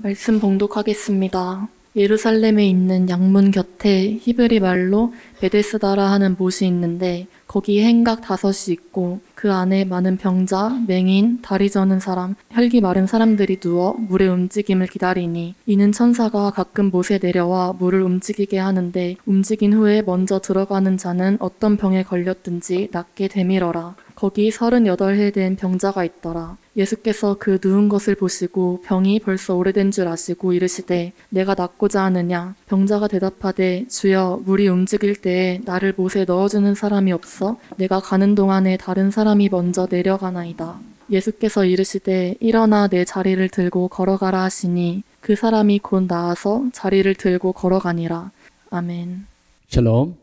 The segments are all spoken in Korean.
말씀 봉독하겠습니다. 예루살렘에 있는 양문 곁에 히브리 말로 베데스다라 하는 못이 있는데 거기 행각 5이 있고 그 안에 많은 병자, 맹인, 다리 저는 사람, 혈기 마른 사람들이 누워 물의 움직임을 기다리니 이는 천사가 가끔 못에 내려와 물을 움직이게 하는데 움직인 후에 먼저 들어가는 자는 어떤 병에 걸렸든지 낫게 되밀어라. 거기 38해 된 병자가 있더라. 예수께서 그 누운 것을 보시고 병이 벌써 오래된 줄 아시고 이르시되 내가 낫고자 하느냐? 병자가 대답하되 주여 물이 움직일 때에 나를 못에 넣어주는 사람이 없어 내가 가는 동안에 다른 사람이 먼저 내려가나이다. 예수께서 이르시되 일어나 내 자리를 들고 걸어가라 하시니 그 사람이 곧 나아서 자리를 들고 걸어가니라. 아멘. 샬롬.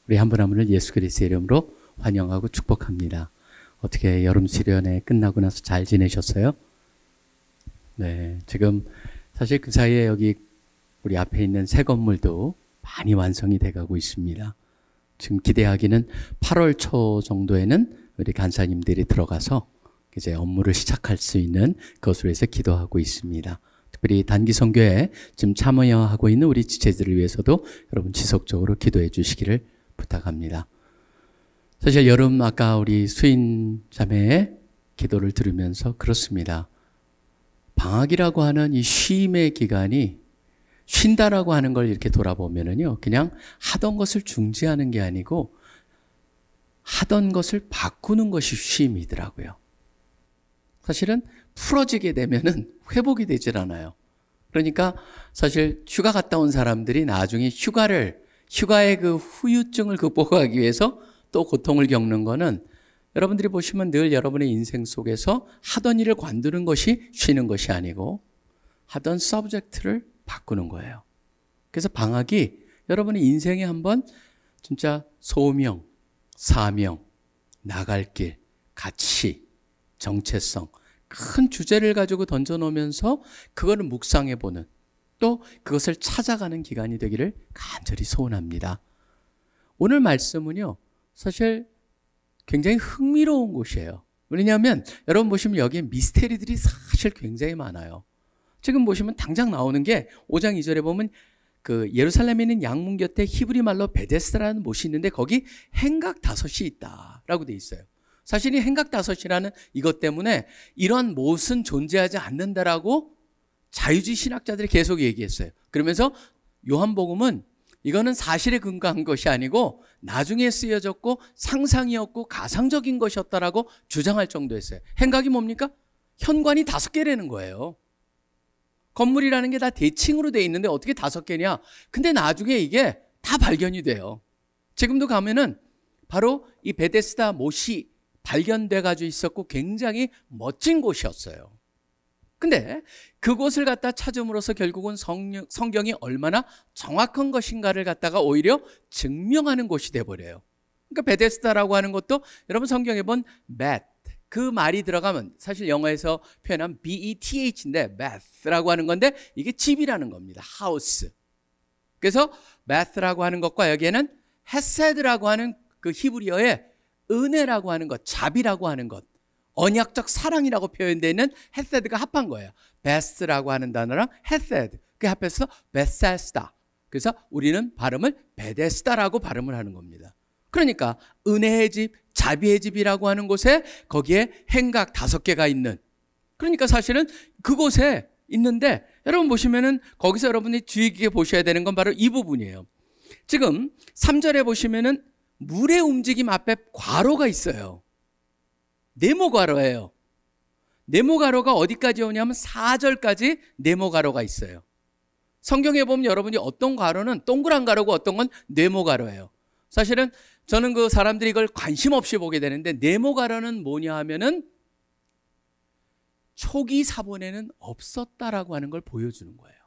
우리 한 분 한 분을 예수 그리스도의 이름으로 환영하고 축복합니다. 어떻게 여름 수련회 끝나고 나서 잘 지내셨어요? 네, 지금 사실 그 사이에 여기 우리 앞에 있는 새 건물도 많이 완성이 돼가고 있습니다. 지금 기대하기는 8월 초 정도에는 우리 간사님들이 들어가서 이제 업무를 시작할 수 있는 것으로 해서 기도하고 있습니다. 특별히 단기 선교에 지금 참여하고 있는 우리 지체들을 위해서도 여러분 지속적으로 기도해 주시기를 부탁합니다. 사실 여름 아까 우리 수인 자매의 기도를 들으면서 그렇습니다. 방학이라고 하는 이 쉼의 기간이 쉰다라고 하는 걸 이렇게 돌아보면은요, 그냥 하던 것을 중지하는 게 아니고 하던 것을 바꾸는 것이 쉼이더라고요. 사실은 풀어지게 되면은 회복이 되질 않아요. 그러니까 사실 휴가 갔다 온 사람들이 나중에 휴가의 그 후유증을 극복하기 위해서 또 고통을 겪는 거는 여러분들이 보시면 늘 여러분의 인생 속에서 하던 일을 관두는 것이 쉬는 것이 아니고 하던 서브젝트를 바꾸는 거예요. 그래서 방학이 여러분의 인생에 한번 진짜 소명, 사명, 나갈 길, 가치, 정체성, 큰 주제를 가지고 던져놓으면서 그거를 묵상해보는 또 그것을 찾아가는 기간이 되기를 간절히 소원합니다. 오늘 말씀은요, 사실 굉장히 흥미로운 곳이에요. 왜냐하면 여러분 보시면 여기에 미스테리들이 사실 굉장히 많아요. 지금 보시면 당장 나오는 게 5장 2절에 보면 그 예루살렘에 있는 양문 곁에 히브리 말로 베데스다라는 못이 있는데 거기 행각 5이 있다라고 돼 있어요. 사실 이 행각 5이라는 이것 때문에 이런 못은 존재하지 않는다라고 자유주의 신학자들이 계속 얘기했어요. 그러면서 요한복음은 이거는 사실에 근거한 것이 아니고 나중에 쓰여졌고 상상이었고 가상적인 것이었다라고 주장할 정도였어요. 행각이 뭡니까? 현관이 5개라는 거예요. 건물이라는 게 다 대칭으로 돼 있는데 어떻게 5개냐? 근데 나중에 이게 다 발견이 돼요. 지금도 가면은 바로 이 베데스다 못이 발견돼 가지고 있었고 굉장히 멋진 곳이었어요. 근데 그곳을 갖다 찾음으로써 결국은 성경이 얼마나 정확한 것인가를 갖다가 오히려 증명하는 곳이 돼버려요. 그러니까 베데스다라고 하는 것도 여러분 성경에 본 bet, 그 말이 들어가면 사실 영어에서 표현한 beth인데 beth라고 하는 건데 이게 집이라는 겁니다. house. 그래서 beth라고 하는 것과 여기에는 헤세드라고 하는 그 히브리어의 은혜라고 하는 것, 자비라고 하는 것, 언약적 사랑이라고 표현되어 있는 헤세드가 합한 거예요. 베스라고 하는 단어랑 헤세드, 그 합해서 베세스다. 그래서 우리는 발음을 베데스다라고 발음을 하는 겁니다. 그러니까 은혜의 집, 자비의 집이라고 하는 곳에 거기에 행각 5개가 있는, 그러니까 사실은 그곳에 있는데 여러분 보시면은 거기서 여러분이 주의 깊게 보셔야 되는 건 바로 이 부분이에요. 지금 3절에 보시면은 물의 움직임 앞에 괄호가 있어요. 네모 괄호예요. 네모 괄호가 어디까지 오냐면 4절까지 네모 괄호가 있어요. 성경에 보면 여러분이 어떤 괄호는 동그란 괄호고 어떤 건 네모 괄호예요. 사실은 저는 그 사람들이 이걸 관심 없이 보게 되는데 네모 괄호는 뭐냐 하면은 초기 사본에는 없었다라고 하는 걸 보여주는 거예요.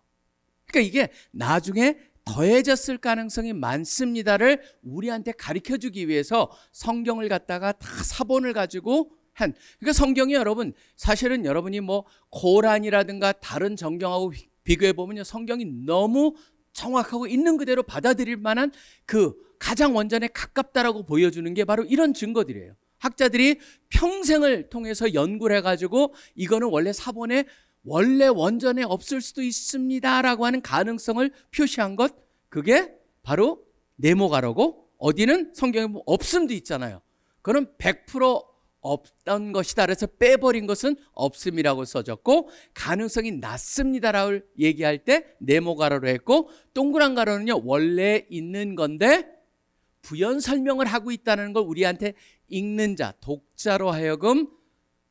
그러니까 이게 나중에 더해졌을 가능성이 많습니다를 우리한테 가르쳐주기 위해서 성경을 갖다가 다 사본을 가지고 그러니까 성경이 여러분 사실은 여러분이 뭐 고란이라든가 다른 성경하고 비교해 보면요, 성경이 너무 정확하고 있는 그대로 받아들일 만한 그 가장 원전에 가깝다라고 보여주는 게 바로 이런 증거들이에요. 학자들이 평생을 통해서 연구를 해가지고 이거는 원래 사본에 원래 원전에 없을 수도 있습니다라고 하는 가능성을 표시한 것, 그게 바로 네모가로고, 어디는 성경에 보면 없음도 있잖아요. 그건 100% 없던 것이다. 그래서 빼버린 것은 없음이라고 써졌고, 가능성이 낮습니다라고 얘기할 때 네모가로로 했고, 동그란 가로는요 원래 있는 건데 부연 설명을 하고 있다는 걸 우리한테 읽는 자, 독자로 하여금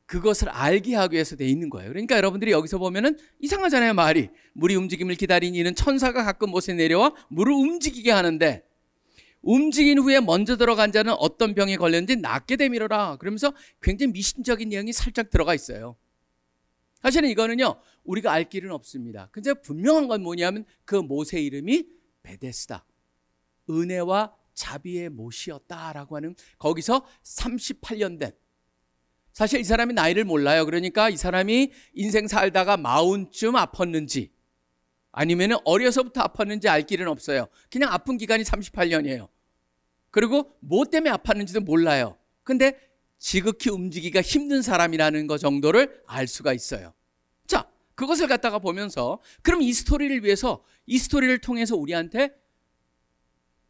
그것을 알게 하기 위해서 돼 있는 거예요. 그러니까 여러분들이 여기서 보면은 이상하잖아요. 말이 물이 움직임을 기다리니 이는 천사가 가끔 못에 내려와 물을 움직이게 하는데, 움직인 후에 먼저 들어간 자는 어떤 병에 걸렸는지 낫게 되미로라. 그러면서 굉장히 미신적인 내용이 살짝 들어가 있어요. 사실은 이거는요 우리가 알 길은 없습니다. 근데 분명한 건 뭐냐면 그 못의 이름이 베데스다, 은혜와 자비의 못이었다라고 하는, 거기서 38년 된, 사실 이 사람이 나이를 몰라요. 그러니까 이 사람이 인생 살다가 40쯤 아팠는지 아니면 어려서부터 아팠는지 알 길은 없어요. 그냥 아픈 기간이 38년이에요. 그리고 뭐 때문에 아팠는지도 몰라요. 근데 지극히 움직이기가 힘든 사람이라는 거 정도를 알 수가 있어요. 자, 그것을 갖다가 보면서 그럼 이 스토리를 위해서, 이 스토리를 통해서 우리한테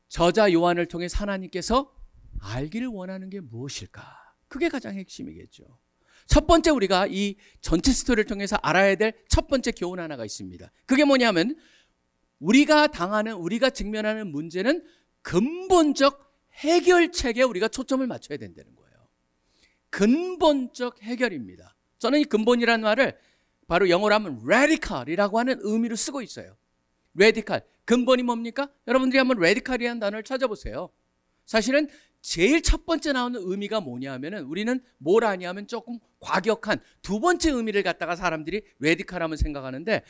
저자 요한을 통해 하나님께서 알기를 원하는 게 무엇일까? 그게 가장 핵심이겠죠. 첫 번째, 우리가 이 전체 스토리를 통해서 알아야 될 첫 번째 교훈 하나가 있습니다. 그게 뭐냐면 우리가 직면하는 문제는 근본적 해결책에 우리가 초점을 맞춰야 된다는 거예요. 근본적 해결입니다. 저는 이 근본이라는 말을 바로 영어로 하면 radical이라고 하는 의미로 쓰고 있어요. radical, 근본이 뭡니까? 여러분들이 한번 radical이라는 단어를 찾아보세요. 사실은 제일 첫 번째 나오는 의미가 뭐냐 하면은, 우리는 뭘 아냐면 조금 과격한 두 번째 의미를 갖다가 사람들이 radical하면 생각하는데,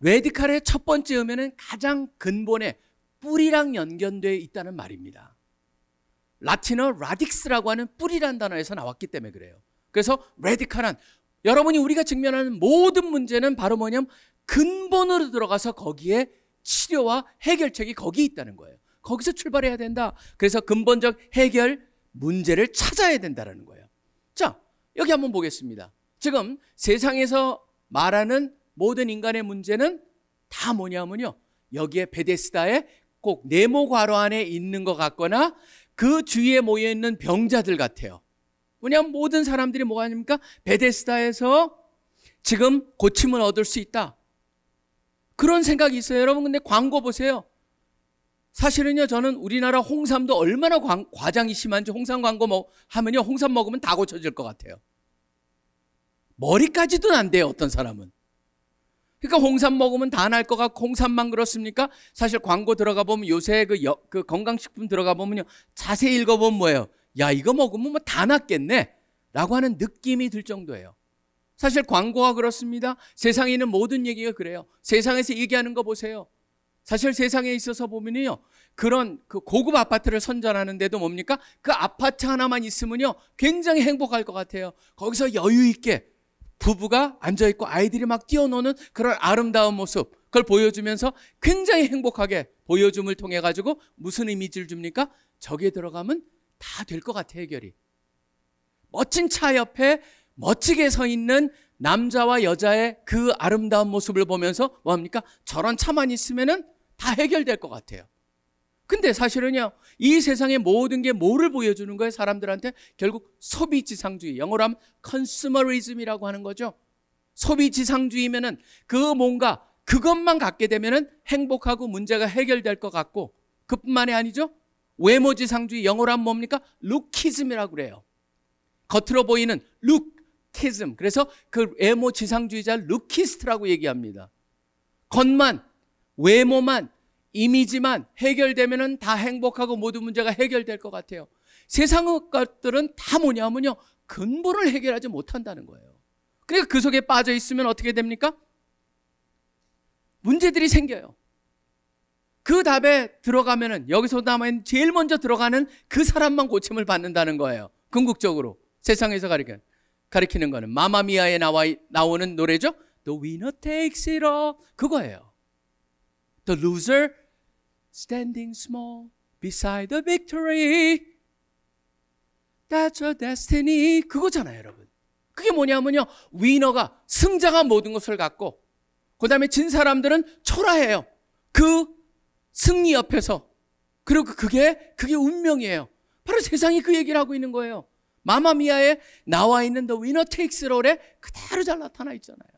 radical의 첫 번째 의미는 가장 근본에 뿌리랑 연결되어 있다는 말입니다. 라틴어 radix라고 하는 뿌리란 단어에서 나왔기 때문에 그래요. 그래서 radical한, 여러분이 우리가 직면하는 모든 문제는 바로 뭐냐면 근본으로 들어가서 거기에 치료와 해결책이 거기에 있다는 거예요. 거기서 출발해야 된다. 그래서 근본적 해결 문제를 찾아야 된다는 거예요. 자, 여기 한번 보겠습니다. 지금 세상에서 말하는 모든 인간의 문제는 다 뭐냐면요, 여기에 베데스다에 꼭 네모 괄호 안에 있는 것 같거나 그 주위에 모여있는 병자들 같아요. 뭐냐면 모든 사람들이 뭐가 아닙니까? 베데스다에서 지금 고침을 얻을 수 있다, 그런 생각이 있어요. 여러분, 근데 광고 보세요. 사실은요, 저는 우리나라 홍삼도 얼마나 과장이 심한지, 홍삼 광고 하면요, 홍삼 먹으면 다 고쳐질 것 같아요. 머리까지도 난대요, 어떤 사람은. 그러니까 홍삼 먹으면 다 날 것 같고, 홍삼만 그렇습니까? 사실 광고 들어가 보면, 요새 그 건강식품 들어가 보면요, 자세히 읽어보면 뭐예요? 야, 이거 먹으면 뭐 다 낫겠네 라고 하는 느낌이 들 정도예요. 사실 광고가 그렇습니다. 세상에 있는 모든 얘기가 그래요. 세상에서 얘기하는 거 보세요. 사실 세상에 있어서 보면요, 그런 그 고급 아파트를 선전하는데도 뭡니까? 그 아파트 하나만 있으면요, 굉장히 행복할 것 같아요. 거기서 여유 있게 부부가 앉아있고 아이들이 막 뛰어노는 그런 아름다운 모습, 그걸 보여주면서 굉장히 행복하게 보여줌을 통해 가지고 무슨 이미지를 줍니까? 저기에 들어가면 다 될 것 같아, 해결이. 멋진 차 옆에 멋지게 서 있는 남자와 여자의 그 아름다운 모습을 보면서 뭐합니까? 저런 차만 있으면은 다 해결될 것 같아요. 근데 사실은요, 이 세상의 모든 게 뭐를 보여주는 거예요? 사람들한테 결국 소비지상주의, 영어로 하면 consumerism이라고 하는 거죠. 소비지상주의면은 그 뭔가 그것만 갖게 되면은 행복하고 문제가 해결될 것 같고, 그뿐만이 아니죠. 외모지상주의, 영어로 하면 뭡니까? 루키즘이라고 그래요. 겉으로 보이는 루키즘. 그래서 그 외모지상주의자 루키스트라고 얘기합니다. 겉만, 외모만, 이미지만 해결되면은 다 행복하고 모든 문제가 해결될 것 같아요. 세상의 것들은 다 뭐냐면요, 근본을 해결하지 못한다는 거예요. 그러니까 그 속에 빠져 있으면 어떻게 됩니까? 문제들이 생겨요. 그 답에 들어가면은, 여기서 남아있는 제일 먼저 들어가는 그 사람만 고침을 받는다는 거예요. 궁극적으로 세상에서 가리키는 거는 마마미아에 나오는 노래죠. The winner takes it all, 그거예요. The loser standing small beside the victory, that's your destiny, 그거잖아요, 여러분. 그게 뭐냐면요, 위너가, 승자가 모든 것을 갖고 그 다음에 진 사람들은 초라해요. 그 승리 옆에서. 그리고 그게 운명이에요. 바로 세상이 그 얘기를 하고 있는 거예요. 마마미아에 나와 있는 The Winner Takes It All에 그대로 잘 나타나 있잖아요.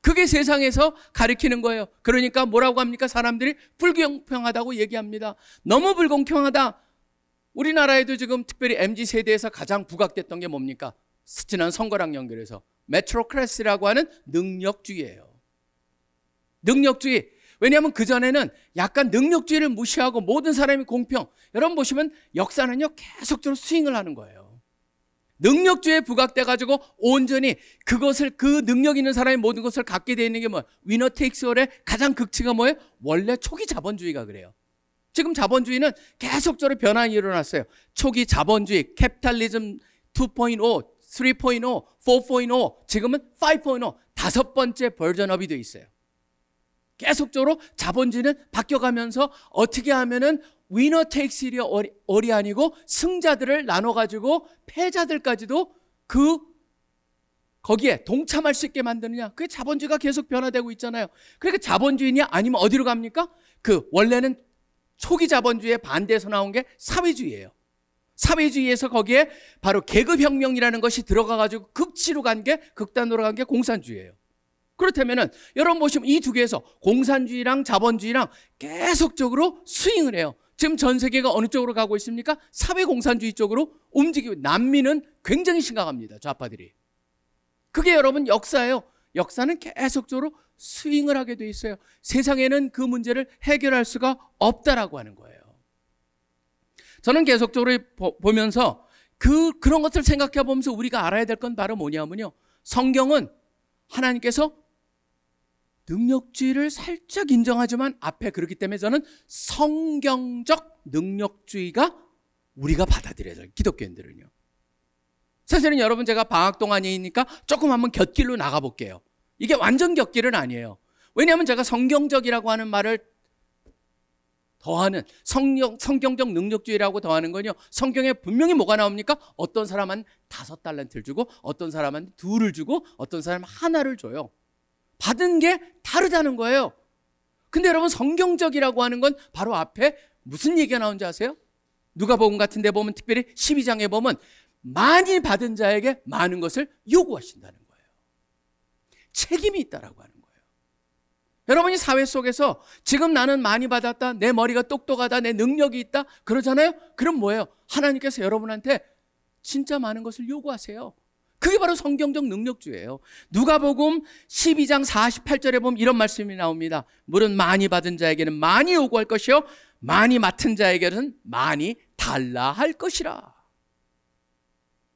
그게 세상에서 가리키는 거예요. 그러니까 뭐라고 합니까? 사람들이 불공평하다고 얘기합니다. 너무 불공평하다. 우리나라에도 지금 특별히 MZ세대에서 가장 부각됐던 게 뭡니까? 지난 선거랑 연결해서 메트로크래시라고 하는 능력주의예요. 능력주의. 왜냐하면 그전에는 약간 능력주의를 무시하고 모든 사람이 공평. 여러분 보시면 역사는요, 계속적으로 스윙을 하는 거예요. 능력주의에 부각돼가지고 온전히 그것을, 그 능력 있는 사람이 모든 것을 갖게 되어 있는 게 뭐예요? 위너 테이크스 올의 가장 극치가 뭐예요? 원래 초기 자본주의가 그래요. 지금 자본주의는 계속적으로 변화가 일어났어요. 초기 자본주의, 캐피탈리즘 2.0, 3.0, 4.0, 지금은 5.0, 다섯 번째 버전업이 되어 있어요. 계속적으로 자본주의는 바뀌어가면서 어떻게 하면은 위너 테이크스 올이 아니고 승자들을 나눠가지고 패자들까지도 거기에 동참할 수 있게 만드느냐. 그게 자본주의가 계속 변화되고 있잖아요. 그러니까 자본주의냐 아니면 어디로 갑니까? 원래는 초기 자본주의에 반대해서 나온 게 사회주의예요. 사회주의에서 거기에 바로 계급혁명이라는 것이 들어가가지고 극치로 간 게, 극단으로 간 게 공산주의예요. 그렇다면은 여러분 보시면 이 두 개에서 공산주의랑 자본주의랑 계속적으로 스윙을 해요. 지금 전 세계가 어느 쪽으로 가고 있습니까? 사회공산주의 쪽으로 움직이고, 난민은 굉장히 심각합니다. 좌파들이. 그게 여러분 역사예요. 역사는 계속적으로 스윙을 하게 돼 있어요. 세상에는 그 문제를 해결할 수가 없다라고 하는 거예요. 저는 계속적으로 보면서 그런 것을 생각해 보면서 우리가 알아야 될 건 바로 뭐냐면요, 성경은 하나님께서 능력주의를 살짝 인정하지만 앞에, 그렇기 때문에 저는 성경적 능력주의가 우리가 받아들여야 돼요. 기독교인들은요. 사실은 여러분, 제가 방학 동안이니까 조금 한번 곁길로 나가볼게요. 이게 완전 곁길은 아니에요. 왜냐하면 제가 성경적이라고 하는 말을 더하는, 성경적 능력주의라고 더하는 건요, 성경에 분명히 뭐가 나옵니까? 어떤 사람은 5달란트를 주고, 어떤 사람은 2를 주고, 어떤 사람은 1를 줘요. 받은 게 다르다는 거예요. 근데 여러분, 성경적이라고 하는 건 바로 앞에 무슨 얘기가 나오는지 아세요? 누가복음 같은 데 보면, 특별히 12장에 보면 많이 받은 자에게 많은 것을 요구하신다는 거예요. 책임이 있다라고 하는 거예요. 여러분이 사회 속에서 지금 나는 많이 받았다, 내 머리가 똑똑하다, 내 능력이 있다 그러잖아요. 그럼 뭐예요? 하나님께서 여러분한테 진짜 많은 것을 요구하세요. 그게 바로 성경적 능력주의예요. 누가복음 12장 48절에 보면 이런 말씀이 나옵니다. 물은 많이 받은 자에게는 많이 요구할 것이요, 많이 맡은 자에게는 많이 달라 할 것이라.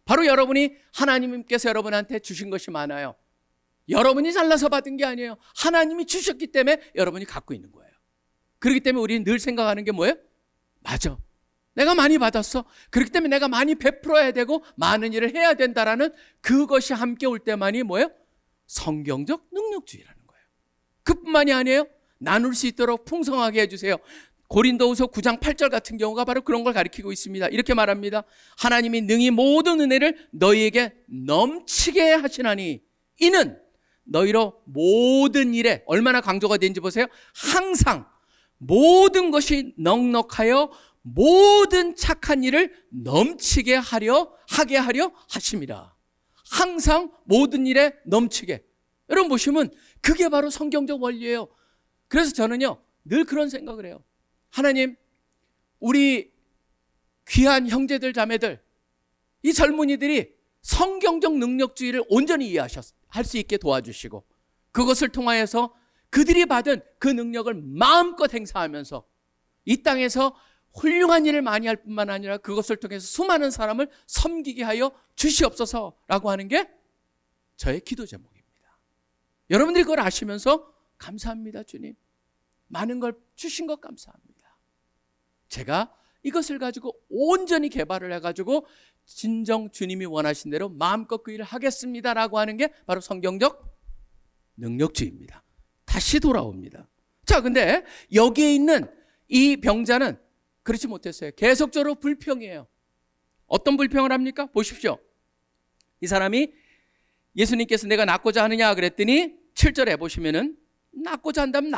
바로 여러분이, 하나님께서 여러분한테 주신 것이 많아요. 여러분이 잘나서 받은 게 아니에요. 하나님이 주셨기 때문에 여러분이 갖고 있는 거예요. 그렇기 때문에 우리는 늘 생각하는 게 뭐예요? 맞아, 내가 많이 받았어. 그렇기 때문에 내가 많이 베풀어야 되고 많은 일을 해야 된다라는 그것이 함께 올 때만이 뭐예요? 성경적 능력주의라는 거예요. 그뿐만이 아니에요. 나눌 수 있도록 풍성하게 해주세요. 고린도후서 9장 8절 같은 경우가 바로 그런 걸 가리키고 있습니다. 이렇게 말합니다. 하나님이 능히 모든 은혜를 너희에게 넘치게 하시나니 이는 너희로 모든 일에, 얼마나 강조가 되는지 보세요. 항상 모든 것이 넉넉하여 모든 착한 일을 넘치게 하게 하려 하심이라. 항상 모든 일에 넘치게. 여러분 보시면 그게 바로 성경적 원리예요. 그래서 저는요, 늘 그런 생각을 해요. 하나님, 우리 귀한 형제들 자매들, 이 젊은이들이 성경적 능력주의를 온전히 할 수 있게 도와주시고, 그것을 통하여서 그들이 받은 그 능력을 마음껏 행사하면서 이 땅에서 훌륭한 일을 많이 할 뿐만 아니라 그것을 통해서 수많은 사람을 섬기게 하여 주시옵소서라고 하는 게 저의 기도 제목입니다. 여러분들이 그걸 아시면서 감사합니다, 주님. 많은 걸 주신 것 감사합니다. 제가 이것을 가지고 온전히 개발을 해가지고 진정 주님이 원하신 대로 마음껏 그 일을 하겠습니다라고 하는 게 바로 성경적 능력주의입니다. 다시 돌아옵니다. 자, 근데 여기에 있는 이 병자는 그렇지 못했어요. 계속적으로 불평이에요. 어떤 불평을 합니까? 보십시오. 이 사람이 예수님께서 내가 낫고자 하느냐 그랬더니 7절에 보시면은 낫고자 한다면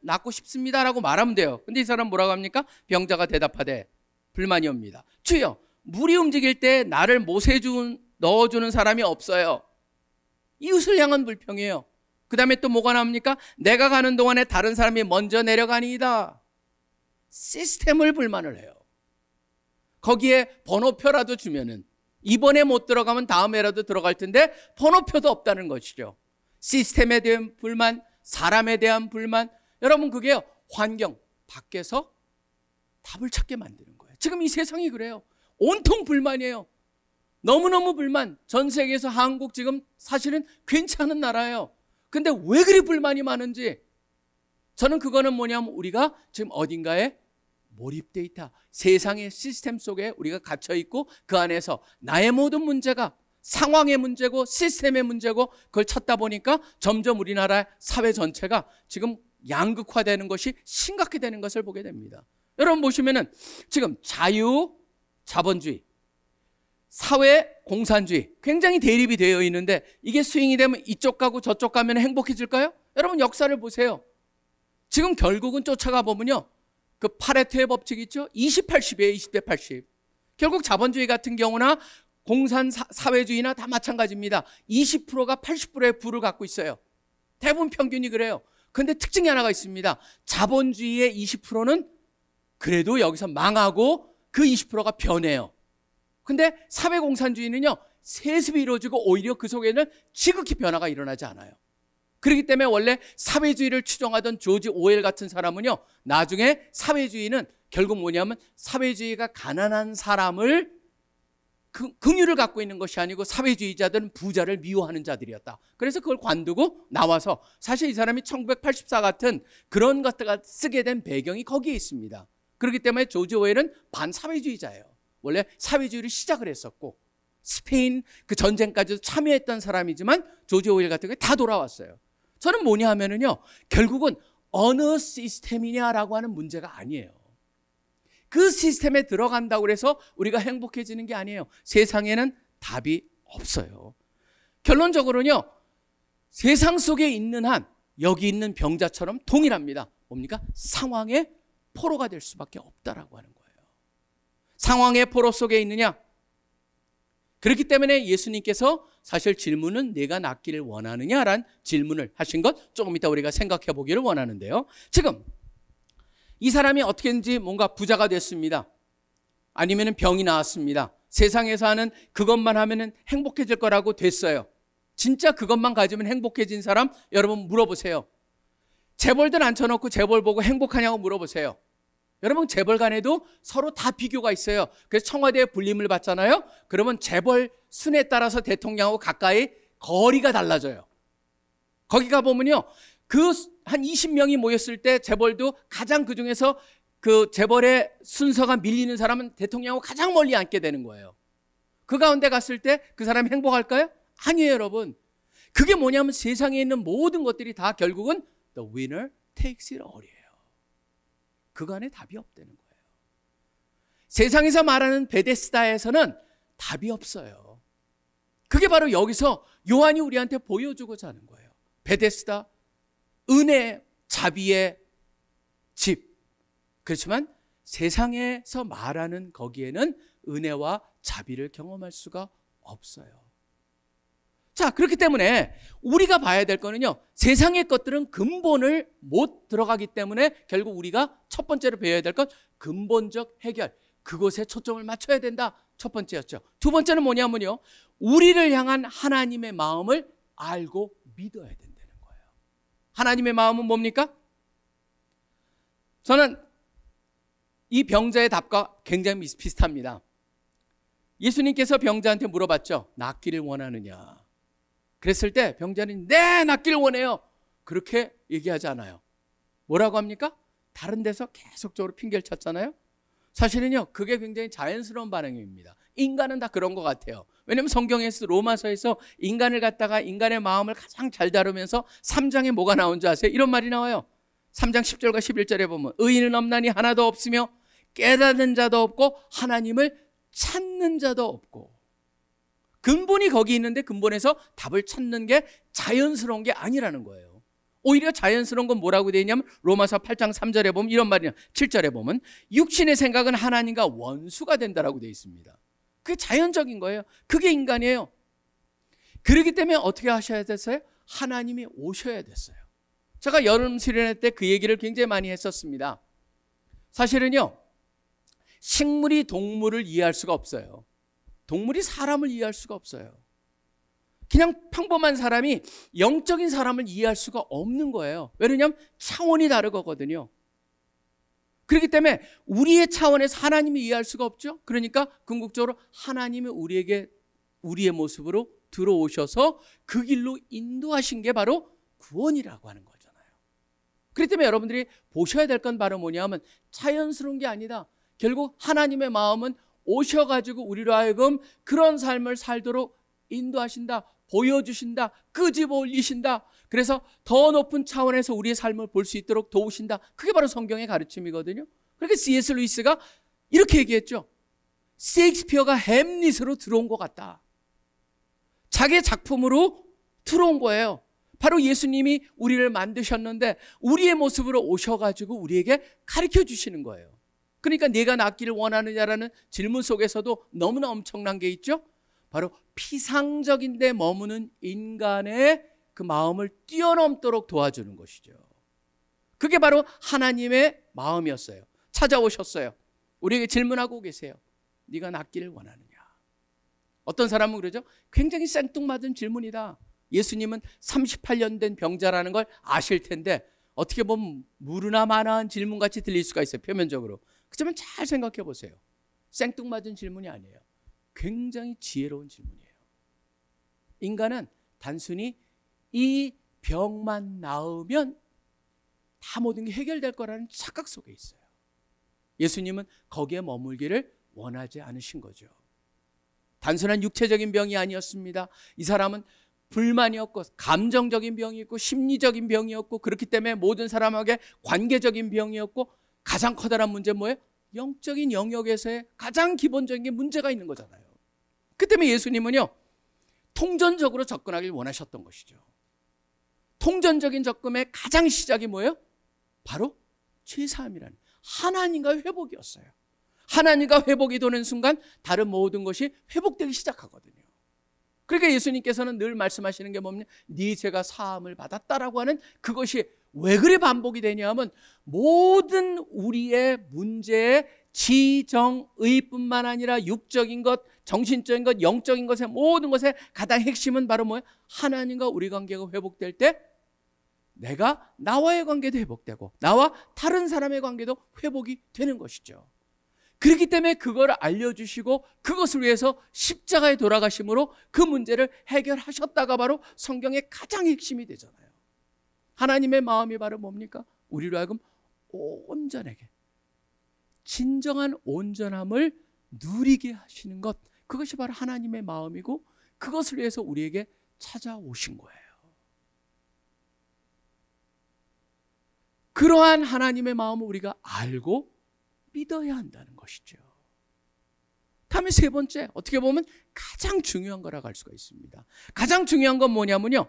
낫고 싶습니다라고 말하면 돼요. 근데 이 사람 뭐라고 합니까? 병자가 대답하되 불만이 옵니다. 주여, 물이 움직일 때 나를 못에 넣어주는 사람이 없어요. 이웃을 향한 불평이에요. 그 다음에 또 뭐가 나옵니까? 내가 가는 동안에 다른 사람이 먼저 내려가니이다. 시스템을 불만을 해요. 거기에 번호표라도 주면은 이번에 못 들어가면 다음에라도 들어갈 텐데 번호표도 없다는 것이죠. 시스템에 대한 불만, 사람에 대한 불만. 여러분, 그게요, 환경 밖에서 답을 찾게 만드는 거예요. 지금 이 세상이 그래요. 온통 불만이에요. 너무너무 불만. 전 세계에서 한국 지금 사실은 괜찮은 나라예요. 근데 왜 그리 불만이 많은지, 저는 그거는 뭐냐면 우리가 지금 어딘가에 몰입돼 있다. 세상의 시스템 속에 우리가 갇혀 있고 그 안에서 나의 모든 문제가 상황의 문제고 시스템의 문제고 그걸 찾다 보니까 점점 우리나라 사회 전체가 지금 양극화되는 것이 심각히 되는 것을 보게 됩니다. 여러분 보시면은 지금 자유, 자본주의, 사회, 공산주의 굉장히 대립이 되어 있는데 이게 스윙이 되면 이쪽 가고 저쪽 가면 행복해질까요? 여러분 역사를 보세요. 지금 결국은 쫓아가 보면요, 그 파레토의 법칙 있죠? 20-80이에요. 20대 80. 결국 자본주의 같은 경우나 공산 사회주의나 다 마찬가지입니다. 20%가 80%의 부를 갖고 있어요. 대부분 평균이 그래요. 그런데 특징이 하나가 있습니다. 자본주의의 20%는 그래도 여기서 망하고 그 20%가 변해요. 근데 사회공산주의는요, 세습이 이루어지고 오히려 그 속에는 지극히 변화가 일어나지 않아요. 그렇기 때문에 원래 사회주의를 추종하던 조지 오웰 같은 사람은요, 나중에 사회주의는 결국 뭐냐면 사회주의가 가난한 사람을 긍휼을 갖고 있는 것이 아니고 사회주의자들은 부자를 미워하는 자들이었다. 그래서 그걸 관두고 나와서 사실 이 사람이 1984 같은 그런 것들을 쓰게 된 배경이 거기에 있습니다. 그렇기 때문에 조지 오웰은 반사회주의자예요. 원래 사회주의를 시작을 했었고 스페인 그 전쟁까지도 참여했던 사람이지만 조지 오웰 같은 게 다 돌아왔어요. 저는 뭐냐 하면은요, 결국은 어느 시스템이냐라고 하는 문제가 아니에요. 그 시스템에 들어간다고 해서 우리가 행복해지는 게 아니에요. 세상에는 답이 없어요. 결론적으로는요, 세상 속에 있는 한 여기 있는 병자처럼 동일합니다. 뭡니까? 상황의 포로가 될 수밖에 없다라고 하는 거예요. 상황의 포로 속에 있느냐? 그렇기 때문에 예수님께서 사실 질문은 내가 낫기를 원하느냐라는 질문을 하신 것 조금 이따 우리가 생각해 보기를 원하는데요. 지금 이 사람이 어떻게든지 뭔가 부자가 됐습니다. 아니면 병이 나왔습니다. 세상에서 하는 그것만 하면 행복해질 거라고 됐어요. 진짜 그것만 가지면 행복해진 사람 여러분 물어보세요. 재벌들 앉혀놓고 재벌 보고 행복하냐고 물어보세요. 여러분 재벌 간에도 서로 다 비교가 있어요. 그래서 청와대에 불림을 받잖아요. 그러면 재벌 순에 따라서 대통령하고 가까이 거리가 달라져요. 거기 가보면요, 그 한 20명이 모였을 때 재벌도 가장 그중에서 그 재벌의 순서가 밀리는 사람은 대통령하고 가장 멀리 앉게 되는 거예요. 그 가운데 갔을 때 그 사람이 행복할까요? 아니에요, 여러분. 그게 뭐냐면 세상에 있는 모든 것들이 다 결국은 the winner takes it all이에요. 그간에 답이 없다는 거예요. 세상에서 말하는 베데스다에서는 답이 없어요. 그게 바로 여기서 요한이 우리한테 보여주고자 하는 거예요. 베데스다, 은혜, 자비의 집. 그렇지만 세상에서 말하는 거기에는 은혜와 자비를 경험할 수가 없어요. 자, 그렇기 때문에 우리가 봐야 될 거는요, 세상의 것들은 근본을 못 들어가기 때문에 결국 우리가 첫 번째로 배워야 될 건 근본적 해결, 그곳에 초점을 맞춰야 된다. 첫 번째였죠. 두 번째는 뭐냐면요, 우리를 향한 하나님의 마음을 알고 믿어야 된다는 거예요. 하나님의 마음은 뭡니까? 저는 이 병자의 답과 굉장히 비슷합니다. 예수님께서 병자한테 물어봤죠. 낫기를 원하느냐. 그랬을 때 병자는 네, 낫기를 원해요. 그렇게 얘기하지 않아요. 뭐라고 합니까? 다른 데서 계속적으로 핑계를 찾잖아요. 사실은요, 그게 굉장히 자연스러운 반응입니다. 인간은 다 그런 것 같아요. 왜냐하면 성경에서 로마서에서 인간을 갖다가 인간의 마음을 가장 잘 다루면서 3장에 뭐가 나온 줄 아세요? 이런 말이 나와요. 3장 10절과 11절에 보면 의인은 없나니 하나도 없으며 깨닫는 자도 없고 하나님을 찾는 자도 없고. 근본이 거기 있는데 근본에서 답을 찾는 게 자연스러운 게 아니라는 거예요. 오히려 자연스러운 건 뭐라고 되어 있냐면 로마서 8장 3절에 보면 이런 말이에요. 7절에 보면 육신의 생각은 하나님과 원수가 된다라고 되어 있습니다. 그게 자연적인 거예요. 그게 인간이에요. 그렇기 때문에 어떻게 하셔야 됐어요? 하나님이 오셔야 됐어요. 제가 여름 수련회 때 그 얘기를 굉장히 많이 했었습니다. 사실은요, 식물이 동물을 이해할 수가 없어요. 동물이 사람을 이해할 수가 없어요. 그냥 평범한 사람이 영적인 사람을 이해할 수가 없는 거예요. 왜냐하면 차원이 다르거든요. 그렇기 때문에 우리의 차원에서 하나님이 이해할 수가 없죠. 그러니까 궁극적으로 하나님이 우리에게 우리의 모습으로 들어오셔서 그 길로 인도하신 게 바로 구원이라고 하는 거잖아요. 그렇기 때문에 여러분들이 보셔야 될 건 바로 뭐냐면 자연스러운 게 아니다. 결국 하나님의 마음은 오셔가지고 우리로 하여금 그런 삶을 살도록 인도하신다, 보여주신다, 끄집어 올리신다. 그래서 더 높은 차원에서 우리의 삶을 볼 수 있도록 도우신다. 그게 바로 성경의 가르침이거든요. 그러니까 C.S. 루이스가 이렇게 얘기했죠. 셰익스피어가 햄릿으로 들어온 것 같다. 자기의 작품으로 들어온 거예요. 바로 예수님이 우리를 만드셨는데 우리의 모습으로 오셔가지고 우리에게 가르쳐 주시는 거예요. 그러니까 내가 낫기를 원하느냐라는 질문 속에서도 너무나 엄청난 게 있죠. 바로 피상적인 데 머무는 인간의 그 마음을 뛰어넘도록 도와주는 것이죠. 그게 바로 하나님의 마음이었어요. 찾아오셨어요. 우리에게 질문하고 계세요. 네가 낫기를 원하느냐. 어떤 사람은 그러죠. 굉장히 생뚱맞은 질문이다. 예수님은 38년 된 병자라는 걸 아실 텐데 어떻게 보면 무르나 마나한 질문같이 들릴 수가 있어요. 표면적으로. 그렇지만 잘 생각해 보세요. 생뚱맞은 질문이 아니에요. 굉장히 지혜로운 질문이에요. 인간은 단순히 이 병만 나으면 다 모든 게 해결될 거라는 착각 속에 있어요. 예수님은 거기에 머물기를 원하지 않으신 거죠. 단순한 육체적인 병이 아니었습니다. 이 사람은 불만이었고 감정적인 병이 있고 심리적인 병이었고 그렇기 때문에 모든 사람에게 관계적인 병이었고 가장 커다란 문제는 뭐예요? 영적인 영역에서의 가장 기본적인 게 문제가 있는 거잖아요. 그 때문에 예수님은요, 통전적으로 접근하길 원하셨던 것이죠. 통전적인 접근의 가장 시작이 뭐예요? 바로 죄사함이라는 하나님과 회복이었어요. 하나님과 회복이 되는 순간 다른 모든 것이 회복되기 시작하거든요. 그러니까 예수님께서는 늘 말씀하시는 게 뭡니까? 네 죄가 사함을 받았다라고 하는 그것이 왜 그리 반복이 되냐면 모든 우리의 문제의 지정의뿐만 아니라 육적인 것, 정신적인 것, 영적인 것의 모든 것의 가장 핵심은 바로 뭐예요? 하나님과 우리 관계가 회복될 때 내가 나와의 관계도 회복되고 나와 다른 사람의 관계도 회복이 되는 것이죠. 그렇기 때문에 그걸 알려주시고 그것을 위해서 십자가에 돌아가심으로 그 문제를 해결하셨다가 바로 성경의 가장 핵심이 되잖아요. 하나님의 마음이 바로 뭡니까? 우리로 하여금 온전하게 진정한 온전함을 누리게 하시는 것, 그것이 바로 하나님의 마음이고 그것을 위해서 우리에게 찾아오신 거예요. 그러한 하나님의 마음을 우리가 알고 믿어야 한다는 것이죠. 다음에 세 번째, 어떻게 보면 가장 중요한 거라고 할 수가 있습니다. 가장 중요한 건 뭐냐면요,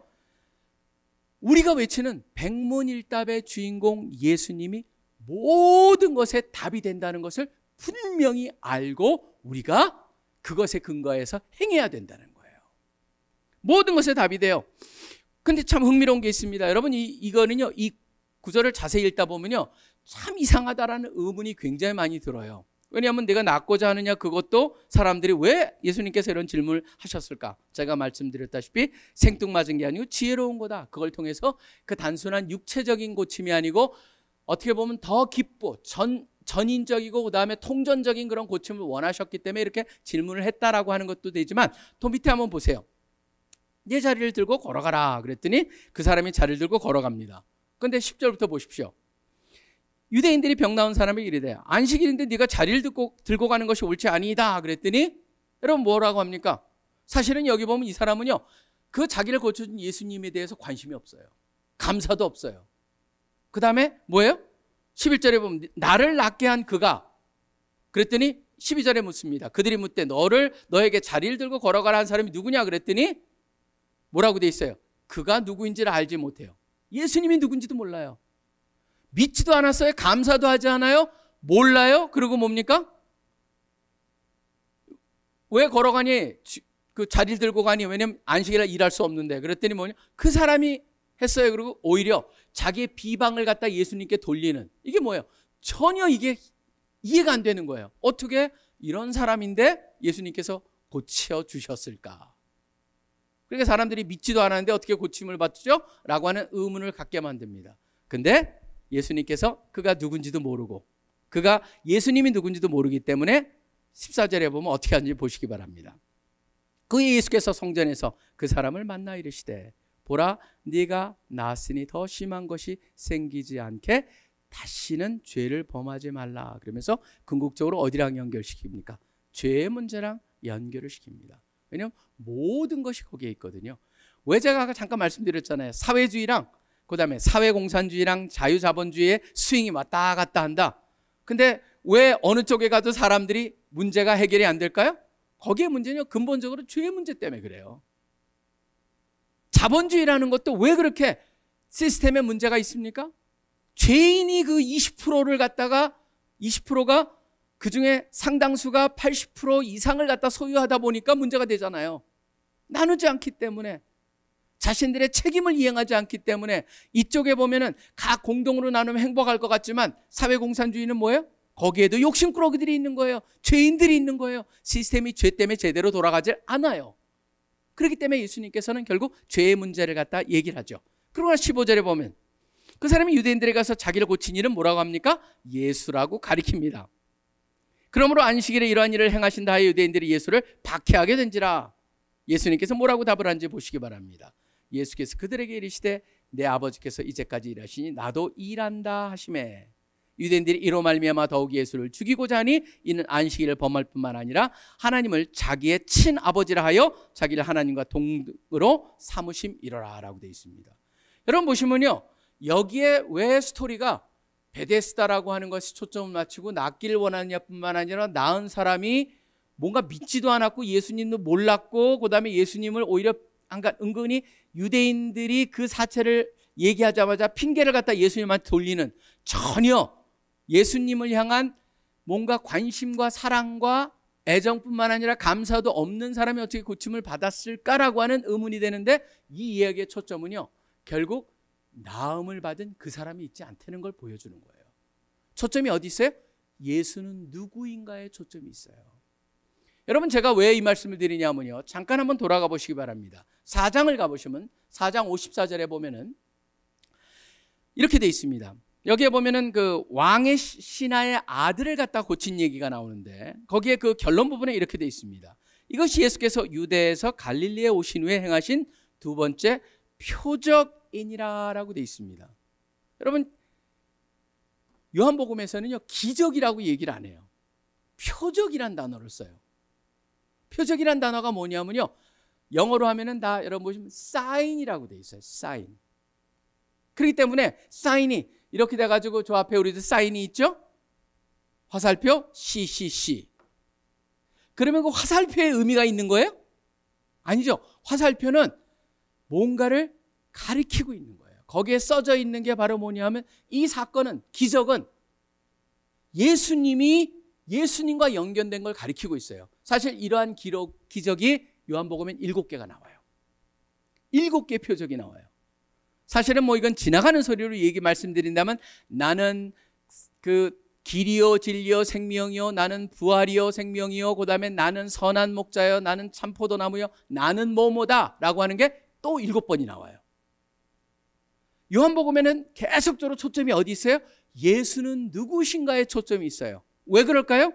우리가 외치는 백문일답의 주인공 예수님이 모든 것에 답이 된다는 것을 분명히 알고 우리가 그것에 근거해서 행해야 된다는 거예요. 모든 것에 답이 돼요. 근데 참 흥미로운 게 있습니다. 여러분, 이거는요, 이 구절을 자세히 읽다 보면요, 참 이상하다라는 의문이 굉장히 많이 들어요. 왜냐하면 내가 낫고자 하느냐, 그것도 사람들이 왜 예수님께서 이런 질문을 하셨을까? 제가 말씀드렸다시피 생뚱맞은 게 아니고 지혜로운 거다. 그걸 통해서 그 단순한 육체적인 고침이 아니고 어떻게 보면 더 깊고 전인적이고 그 다음에 통전적인 그런 고침을 원하셨기 때문에 이렇게 질문을 했다라고 하는 것도 되지만, 또 밑에 한번 보세요. 네 자리를 들고 걸어가라 그랬더니 그 사람이 자리를 들고 걸어갑니다. 그런데 10절부터 보십시오. 유대인들이 병 나은 사람이 이래대요. 안식일인데 네가 자리를 들고 가는 것이 옳지 아니이다 그랬더니, 여러분 뭐라고 합니까? 사실은 여기 보면 이 사람은요, 그 자기를 고쳐준 예수님에 대해서 관심이 없어요. 감사도 없어요. 그 다음에 뭐예요? 11절에 보면 나를 낫게 한 그가, 그랬더니 12절에 묻습니다. 그들이 묻되 너에게 자리를 들고 걸어가라 한 사람이 누구냐 그랬더니 뭐라고 돼 있어요? 그가 누구인지를 알지 못해요. 예수님이 누군지도 몰라요. 믿지도 않았어요. 감사도 하지 않아요. 몰라요. 그리고 뭡니까? 왜 걸어가니? 그 자리를 들고 가니? 왜냐면 안식일날 일할 수 없는데. 그랬더니 뭐냐? 그 사람이 했어요. 그리고 오히려 자기의 비방을 갖다 예수님께 돌리는. 이게 뭐예요? 전혀 이게 이해가 안 되는 거예요. 어떻게 이런 사람인데 예수님께서 고쳐주셨을까? 그러니까 사람들이 믿지도 않았는데 어떻게 고침을 받죠? 라고 하는 의문을 갖게 만듭니다. 근데 예수님께서 그가 누군지도 모르고 그가 예수님이 누군지도 모르기 때문에 14절에 보면 어떻게 하는지 보시기 바랍니다. 그 예수께서 성전에서 그 사람을 만나 이르시되 보라 네가 나았으니 더 심한 것이 생기지 않게 다시는 죄를 범하지 말라. 그러면서 궁극적으로 어디랑 연결시킵니까? 죄의 문제랑 연결을 시킵니다. 왜냐하면 모든 것이 거기에 있거든요. 왜 제가 아까 잠깐 말씀드렸잖아요. 사회주의랑 그다음에 사회공산주의랑 자유자본주의의 스윙이 왔다 갔다 한다. 근데 왜 어느 쪽에 가도 사람들이 문제가 해결이 안 될까요? 거기에 문제는요. 근본적으로 죄의 문제 때문에 그래요. 자본주의라는 것도 왜 그렇게 시스템에 문제가 있습니까? 죄인이 그 20%를 갖다가 20%가 그중에 상당수가 80% 이상을 갖다 소유하다 보니까 문제가 되잖아요. 나누지 않기 때문에 자신들의 책임을 이행하지 않기 때문에 이쪽에 보면은 각 공동으로 나누면 행복할 것 같지만 사회공산주의는 뭐예요? 거기에도 욕심꾸러기들이 있는 거예요. 죄인들이 있는 거예요. 시스템이 죄 때문에 제대로 돌아가질 않아요. 그렇기 때문에 예수님께서는 결국 죄의 문제를 갖다 얘기를 하죠. 그러나 15절에 보면 그 사람이 유대인들에 가서 자기를 고친 일은 뭐라고 합니까? 예수라고 가리킵니다. 그러므로 안식일에 이러한 일을 행하신다 하여 유대인들이 예수를 박해하게 된지라. 예수님께서 뭐라고 답을 한지 보시기 바랍니다. 예수께서 그들에게 이르시되 내 아버지께서 이제까지 일하시니 나도 일한다 하시매. 유대인들이 이로 말미암아 더욱 예수를 죽이고자 하니 이는 안식일을 범할 뿐만 아니라 하나님을 자기의 친아버지라 하여 자기를 하나님과 동등으로 삼으심이로라 라고 되어 있습니다. 여러분 보시면요. 여기에 왜 스토리가 베데스다라고 하는 것이 초점을 맞추고 낫기를 원하느냐 뿐만 아니라 나은 사람이 뭔가 믿지도 않았고 예수님도 몰랐고 그 다음에 예수님을 오히려 은근히 유대인들이 그 사체를 얘기하자마자 핑계를 갖다 예수님한테 돌리는 전혀 예수님을 향한 뭔가 관심과 사랑과 애정뿐만 아니라 감사도 없는 사람이 어떻게 고침을 받았을까라고 하는 의문이 되는데 이 이야기의 초점은요. 결국 나음을 받은 그 사람이 있지 않다는 걸 보여주는 거예요. 초점이 어디 있어요? 예수는 누구인가에 초점이 있어요. 여러분 제가 왜 이 말씀을 드리냐면요. 잠깐 한번 돌아가 보시기 바랍니다. 4장을 가보시면 4장 54절에 보면은 이렇게 돼 있습니다. 여기에 보면은 그 왕의 신하의 아들을 갖다 고친 얘기가 나오는데 거기에 그 결론 부분에 이렇게 돼 있습니다. 이것이 예수께서 유대에서 갈릴리에 오신 후에 행하신 두 번째 표적이니라라고 돼 있습니다. 여러분 요한복음에서는요 기적이라고 얘기를 안 해요. 표적이란 단어를 써요. 표적이란 단어가 뭐냐면요 영어로 하면은 다 여러분 보시면 사인이라고 돼 있어요. 사인. 그렇기 때문에 사인이 이렇게 돼가지고 저 앞에 우리도 사인이 있죠? 화살표 CCC. 그러면 그 화살표에 의미가 있는 거예요? 아니죠. 화살표는 뭔가를 가리키고 있는 거예요. 거기에 써져 있는 게 바로 뭐냐면 이 사건은 기적은 예수님과 연결된 걸 가리키고 있어요. 사실 이러한 기적이 요한복음엔 7개가 나와요. 7개의 표적이 나와요. 사실은 뭐 이건 지나가는 소리로 말씀드린다면 나는 그 길이요 진리요 생명이요 나는 부활이요 생명이요 그다음에 나는 선한 목자요 나는 참포도나무요 나는 뭐뭐다 라고 하는 게 또 7번이 나와요. 요한복음에는 계속적으로 초점이 어디 있어요? 예수는 누구신가에 초점이 있어요. 왜 그럴까요?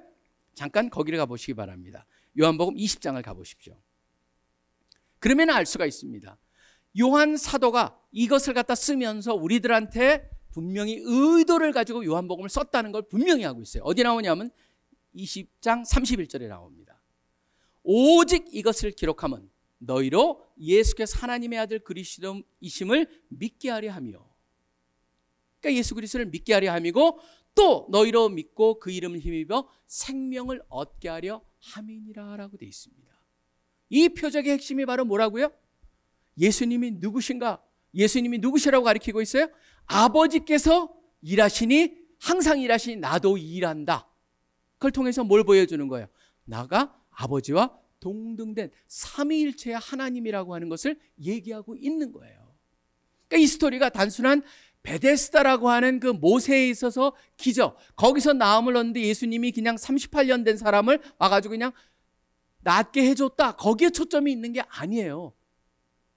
잠깐 거기를 가보시기 바랍니다. 요한복음 20장을 가보십시오. 그러면 알 수가 있습니다. 요한 사도가 이것을 갖다 쓰면서 우리들한테 분명히 의도를 가지고 요한복음을 썼다는 걸 분명히 하고 있어요. 어디 나오냐면 20장 31절에 나옵니다. 오직 이것을 기록함은 너희로 예수께서 하나님의 아들 그리스도이심을 믿게 하려 함이요. 그러니까 예수 그리스도를 믿게 하려 함이고 또 너희로 믿고 그 이름을 힘입어 생명을 얻게 하려 함이니라 라고 되어 있습니다. 이 표적의 핵심이 바로 뭐라고요? 예수님이 누구신가? 예수님이 누구시라고 가리키고 있어요? 아버지께서 일하시니 항상 일하시니 나도 일한다. 그걸 통해서 뭘 보여주는 거예요? 나가 아버지와 동등된 삼위일체의 하나님이라고 하는 것을 얘기하고 있는 거예요. 그러니까 이 스토리가 단순한 베데스다라고 하는 그 모세에 있어서 기적, 거기서 나음을 얻는데 예수님이 그냥 38년 된 사람을 와가지고 그냥 낫게 해줬다, 거기에 초점이 있는 게 아니에요.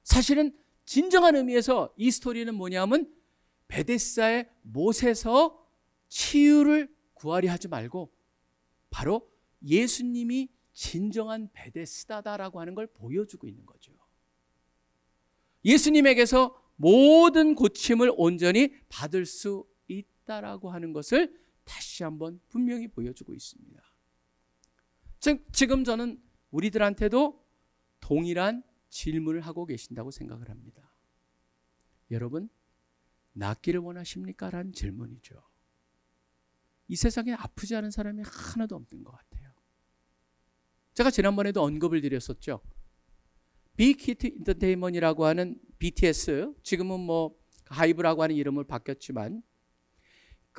사실은 진정한 의미에서 이 스토리는 뭐냐면 베데스다의 못에서 치유를 구하려 하지 말고 바로 예수님이 진정한 베데스다다라고 하는 걸 보여주고 있는 거죠. 예수님에게서 모든 고침을 온전히 받을 수 있다라고 하는 것을 다시 한번 분명히 보여주고 있습니다. 즉 지금 저는 우리들한테도 동일한 질문을 하고 계신다고 생각을 합니다. 여러분, 낫기를 원하십니까? 라는 질문이죠. 이 세상에 아프지 않은 사람이 하나도 없는 것 같아요. 제가 지난번에도 언급을 드렸었죠. 빅히트 엔터테인먼트라고 하는 BTS, 지금은 뭐 하이브라고 하는 이름을 바뀌었지만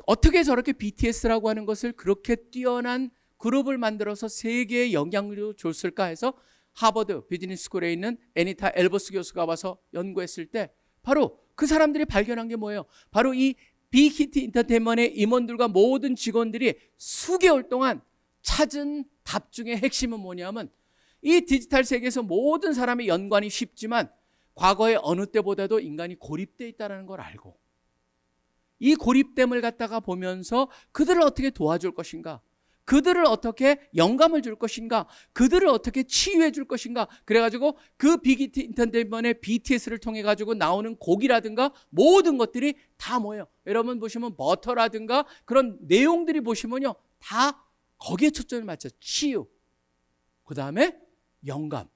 어떻게 저렇게 BTS라고 하는 것을 그렇게 뛰어난 그룹을 만들어서 세계에 영향력을 줬을까 해서 하버드 비즈니스 스쿨에 있는 애니타 엘버스 교수가 와서 연구했을 때 바로 그 사람들이 발견한 게 뭐예요? 바로 이 빅히트 엔터테인먼트의 임원들과 모든 직원들이 수개월 동안 찾은 답 중에 핵심은 뭐냐면 이 디지털 세계에서 모든 사람의 연관이 쉽지만 과거의 어느 때보다도 인간이 고립되어 있다는 걸 알고 이 고립됨을 갖다가 보면서 그들을 어떻게 도와줄 것인가, 그들을 어떻게 영감을 줄 것인가, 그들을 어떻게 치유해 줄 것인가. 그래가지고 그 빅히트 엔터테인먼트의 BTS를 통해 가지고 나오는 곡이라든가 모든 것들이 다 뭐예요? 여러분 보시면 버터라든가 그런 내용들이 보시면요 다 거기에 초점을 맞춰. 치유, 그 다음에 영감.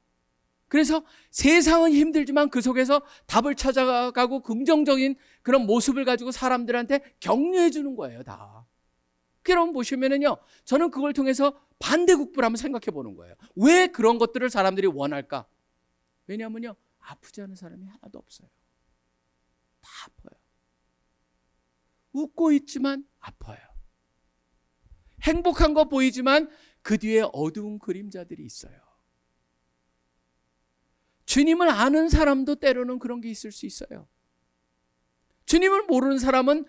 그래서 세상은 힘들지만 그 속에서 답을 찾아가고 긍정적인 그런 모습을 가지고 사람들한테 격려해 주는 거예요, 다. 여러분 보시면은요, 저는 그걸 통해서 반대국부를 한번 생각해 보는 거예요. 왜 그런 것들을 사람들이 원할까? 왜냐하면요, 아프지 않은 사람이 하나도 없어요. 다 아파요. 웃고 있지만 아파요. 행복한 거 보이지만 그 뒤에 어두운 그림자들이 있어요. 주님을 아는 사람도 때로는 그런 게 있을 수 있어요. 주님을 모르는 사람은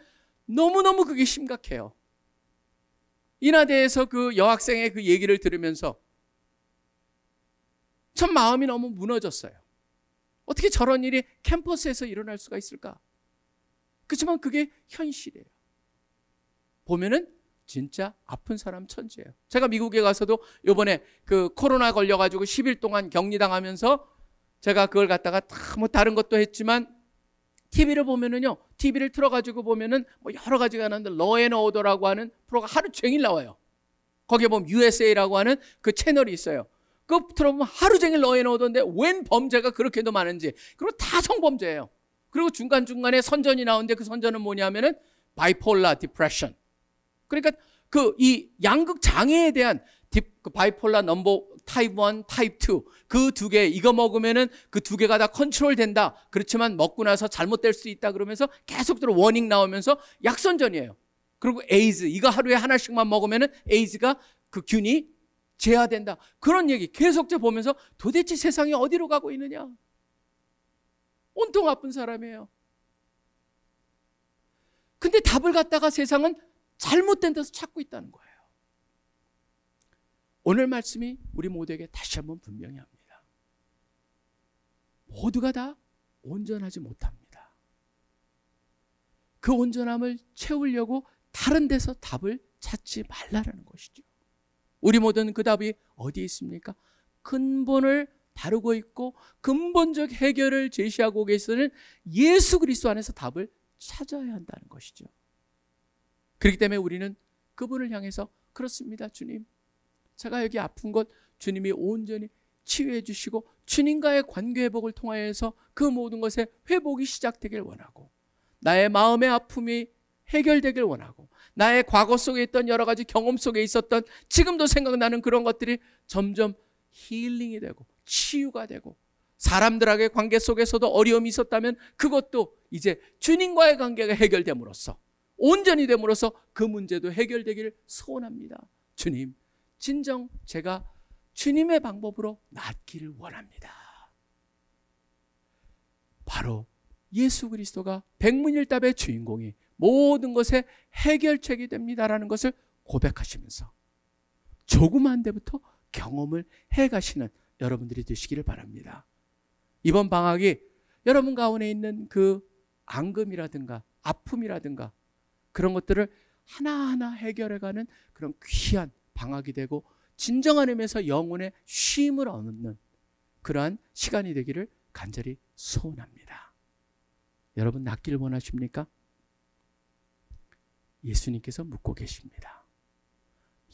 너무너무 그게 심각해요. 인하대에서 그 여학생의 그 얘기를 들으면서 전 마음이 너무 무너졌어요. 어떻게 저런 일이 캠퍼스에서 일어날 수가 있을까? 그렇지만 그게 현실이에요. 보면은 진짜 아픈 사람 천지예요. 제가 미국에 가서도 이번에 그 코로나 걸려가지고 10일 동안 격리당하면서 제가 그걸 갖다가 뭐 다른 것도 했지만 TV를 보면은요, TV를 틀어가지고 보면은 뭐 여러 가지가 나는데 러앤오더라고 하는 프로가 하루 종일 나와요. 거기에 보면 USA라고 하는 그 채널이 있어요. 그거 틀어보면 하루 종일 러앤오더인데 웬 범죄가 그렇게도 많은지. 그리고 다 성범죄예요. 그리고 중간중간에 선전이 나오는데 그 선전은 뭐냐면은 바이폴라 디프레션. 그러니까 그 이 양극 장애에 대한 바이폴라 넘버 타입 1, 타입 2 그 두 개 이거 먹으면은 그 두 개가 다 컨트롤 된다. 그렇지만 먹고 나서 잘못될 수 있다 그러면서 계속적으로 워닝 나오면서 약선전이에요. 그리고 에이즈 이거 하루에 하나씩만 먹으면은 에이즈가 그 균이 제하된다. 그런 얘기 계속적으로 보면서 도대체 세상이 어디로 가고 있느냐? 온통 아픈 사람이에요. 근데 답을 갖다가 세상은 잘못된 데서 찾고 있다는 거예요. 오늘 말씀이 우리 모두에게 다시 한번 분명히 합니다. 모두가 다 온전하지 못합니다. 그 온전함을 채우려고 다른 데서 답을 찾지 말라라는 것이죠. 우리 모두는 그 답이 어디에 있습니까? 근본을 다루고 있고 근본적 해결을 제시하고 계시는 예수 그리스도 안에서 답을 찾아야 한다는 것이죠. 그렇기 때문에 우리는 그분을 향해서 그렇습니다, 주님. 제가 여기 아픈 것 주님이 온전히 치유해 주시고 주님과의 관계 회복을 통하여서 그 모든 것에 회복이 시작되길 원하고 나의 마음의 아픔이 해결되길 원하고 나의 과거 속에 있던 여러 가지 경험 속에 있었던 지금도 생각나는 그런 것들이 점점 힐링이 되고 치유가 되고 사람들과의 관계 속에서도 어려움이 있었다면 그것도 이제 주님과의 관계가 해결됨으로써 온전히 됨으로써 그 문제도 해결되기를 소원합니다. 주님, 진정 제가 주님의 방법으로 낫기를 원합니다. 바로 예수 그리스도가 백문일답의 주인공이 모든 것의 해결책이 됩니다라는 것을 고백하시면서 조그만 데부터 경험을 해가시는 여러분들이 되시기를 바랍니다. 이번 방학이 여러분 가운데 있는 그 앙금이라든가 아픔이라든가 그런 것들을 하나하나 해결해가는 그런 귀한 방학이 되고 진정한 의미에서 영혼의 쉼을 얻는 그러한 시간이 되기를 간절히 소원합니다. 여러분 낫기를 원하십니까? 예수님께서 묻고 계십니다.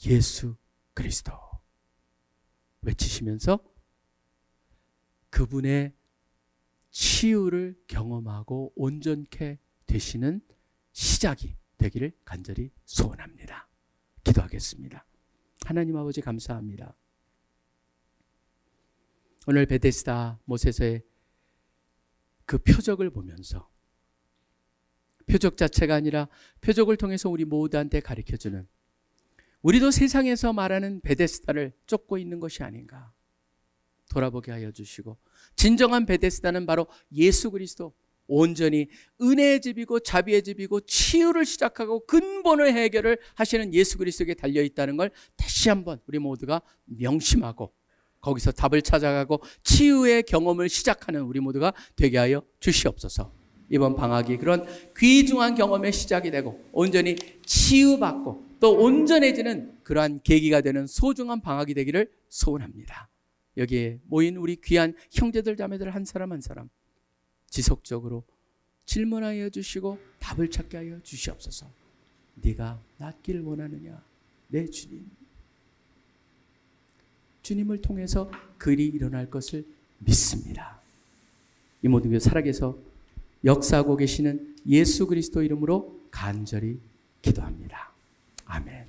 예수 그리스도 외치시면서 그분의 치유를 경험하고 온전케 되시는 시작이 되기를 간절히 소원합니다. 기도하겠습니다. 하나님 아버지 감사합니다. 오늘 베데스다 못에서의 그 표적을 보면서 표적 자체가 아니라 표적을 통해서 우리 모두한테 가르쳐주는 우리도 세상에서 말하는 베데스다를 쫓고 있는 것이 아닌가 돌아보게 하여 주시고 진정한 베데스다는 바로 예수 그리스도 온전히 은혜의 집이고 자비의 집이고 치유를 시작하고 근본의 해결을 하시는 예수 그리스도에게 달려있다는 걸 다시 한번 우리 모두가 명심하고 거기서 답을 찾아가고 치유의 경험을 시작하는 우리 모두가 되게 하여 주시옵소서. 이번 방학이 그런 귀중한 경험의 시작이 되고 온전히 치유받고 또 온전해지는 그러한 계기가 되는 소중한 방학이 되기를 소원합니다. 여기에 모인 우리 귀한 형제들 자매들 한 사람 한 사람 지속적으로 질문하여 주시고 답을 찾게 하여 주시옵소서. 네가 낫기를 원하느냐? 네 주님. 주님을 통해서 그 일이 일어날 것을 믿습니다. 이 모든 것 살아계서 역사하고 계시는 예수 그리스도 이름으로 간절히 기도합니다. 아멘.